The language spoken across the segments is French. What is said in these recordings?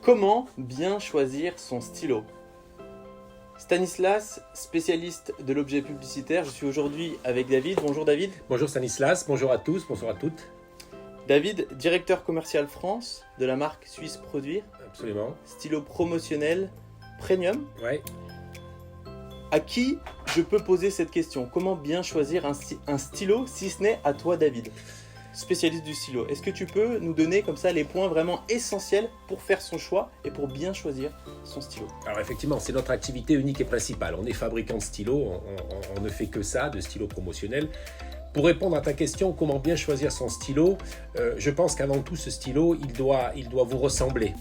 Comment bien choisir son stylo? Stanislas, spécialiste de l'objet publicitaire, je suis aujourd'hui avec David. Bonjour David. Bonjour Stanislas, bonjour à tous, bonjour à toutes. David, directeur commercial France de la marque Suisse Produire. Absolument. Stylo promotionnel premium. Ouais. À qui je peux poser cette question? Comment bien choisir un stylo si ce n'est à toi David, spécialiste du stylo? Est-ce que tu peux nous donner comme ça les points vraiment essentiels pour faire son choix et pour bien choisir son stylo? Alors effectivement, c'est notre activité unique et principale. On est fabricant de stylos, on ne fait que ça, de stylos promotionnels. Pour répondre à ta question, comment bien choisir son stylo, je pense qu'avant tout, ce stylo, il doit vous ressembler.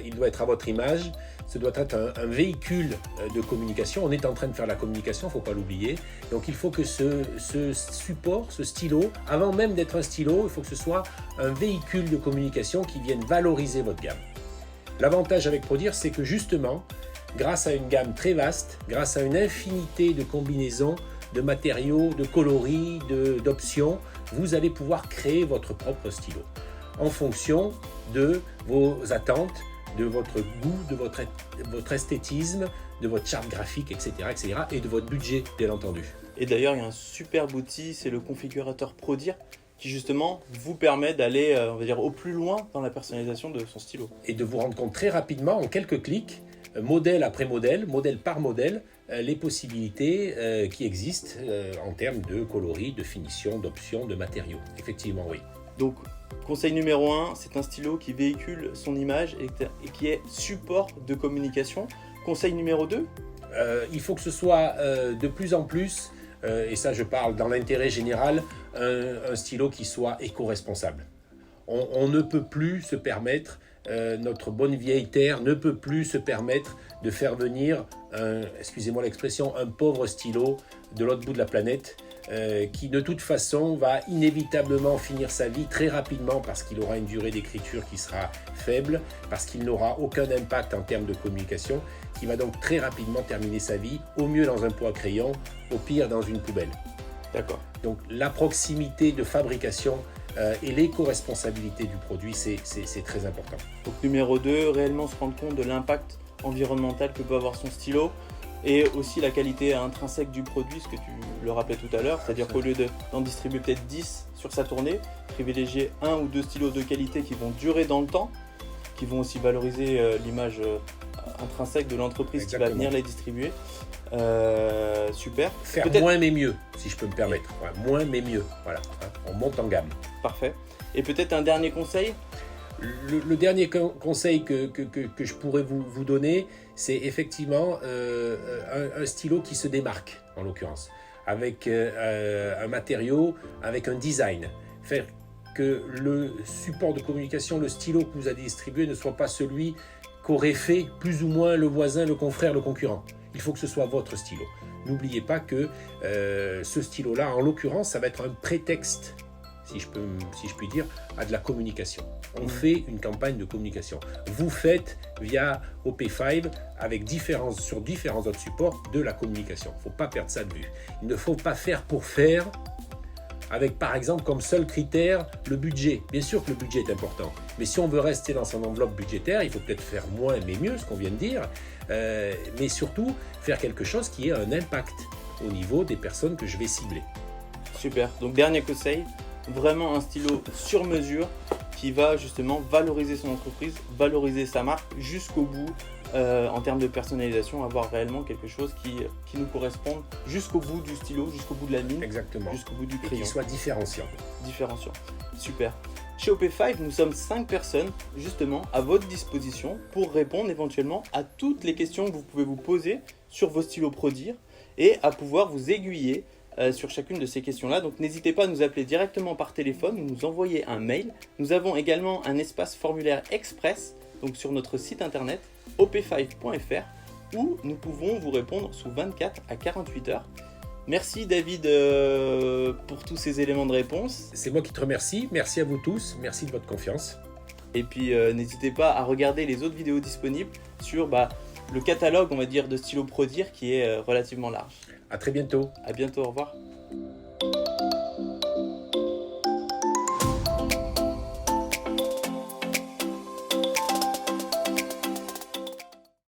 Il doit être à votre image, ce doit être un véhicule de communication. On est en train de faire la communication, il ne faut pas l'oublier. Donc il faut que ce support, ce stylo, avant même d'être un stylo, il faut que ce soit un véhicule de communication qui vienne valoriser votre gamme. L'avantage avec Produire, c'est que justement, grâce à une gamme très vaste, grâce à une infinité de combinaisons, de matériaux, de coloris, d'options, vous allez pouvoir créer votre propre stylo en fonction de vos attentes, de votre goût, de votre esthétisme, de votre charte graphique, etc., et de votre budget, bien entendu. Et d'ailleurs, il y a un superbe outil, c'est le configurateur Produire, qui justement vous permet d'aller, on va dire, au plus loin dans la personnalisation de son stylo. Et de vous rendre compte très rapidement, en quelques clics, modèle après modèle, modèle par modèle, les possibilités qui existent en termes de coloris, de finition, d'options, de matériaux. Effectivement, oui. Donc, conseil numéro 1, c'est un stylo qui véhicule son image et qui est support de communication. Conseil numéro 2, il faut que ce soit de plus en plus, et ça je parle dans l'intérêt général, un stylo qui soit éco-responsable. On ne peut plus se permettre, notre bonne vieille terre ne peut plus se permettre de faire venir, excusez-moi l'expression, un pauvre stylo de l'autre bout de la planète, qui de toute façon va inévitablement finir sa vie très rapidement parce qu'il aura une durée d'écriture qui sera faible, parce qu'il n'aura aucun impact en termes de communication, qui va donc très rapidement terminer sa vie, au mieux dans un pot à crayon, au pire dans une poubelle. d'accord. Donc la proximité de fabrication et l'éco-responsabilité du produit, c'est très important. Donc numéro 2, réellement se rendre compte de l'impact environnemental que peut avoir son stylo et aussi la qualité intrinsèque du produit, ce que tu le rappelais tout à l'heure, c'est-à-dire qu'au lieu d'en distribuer peut-être 10 sur sa tournée, privilégier 1 ou 2 stylos de qualité qui vont durer dans le temps, qui vont aussi valoriser l'image intrinsèque de l'entreprise qui va venir les distribuer. Super. Faire moins mais mieux, si je peux me permettre. Ouais, moins mais mieux, voilà. On monte en gamme. Parfait. Et peut-être un dernier conseil? Le dernier conseil que je pourrais vous donner, c'est effectivement un stylo qui se démarque, en l'occurrence, avec un matériau, avec un design. Faire que le support de communication, le stylo que vous allez distribuer ne soit pas celui qu'aurait fait plus ou moins le voisin, le confrère, le concurrent. Il faut que ce soit votre stylo. N'oubliez pas que ce stylo-là, en l'occurrence, ça va être un prétexte, si je puis dire, à de la communication. On fait une campagne de communication. Vous faites via OP5 sur différents autres supports de la communication. Il ne faut pas perdre ça de vue. Il ne faut pas faire pour faire avec par exemple comme seul critère le budget. Bien sûr que le budget est important, mais si on veut rester dans son enveloppe budgétaire, il faut peut-être faire moins mais mieux, ce qu'on vient de dire, mais surtout faire quelque chose qui ait un impact au niveau des personnes que je vais cibler. Super. Donc dernier conseil, vraiment un stylo sur mesure qui va justement valoriser son entreprise, valoriser sa marque jusqu'au bout en termes de personnalisation, avoir réellement quelque chose qui nous corresponde jusqu'au bout du stylo, jusqu'au bout de la ligne, exactement, jusqu'au bout du et crayon. qui soit différenciant. Super. Chez OP5, nous sommes 5 personnes justement à votre disposition pour répondre éventuellement à toutes les questions que vous pouvez vous poser sur vos stylos Produire et à pouvoir vous aiguiller sur chacune de ces questions-là. Donc n'hésitez pas à nous appeler directement par téléphone ou nous envoyer un mail. Nous avons également un espace formulaire express donc sur notre site internet op5.fr où nous pouvons vous répondre sous 24 à 48 heures. Merci David pour tous ces éléments de réponse. C'est moi qui te remercie. Merci à vous tous. Merci de votre confiance. Et puis n'hésitez pas à regarder les autres vidéos disponibles sur le catalogue, on va dire, de stylos Produire qui est relativement large. À très bientôt. À bientôt, au revoir.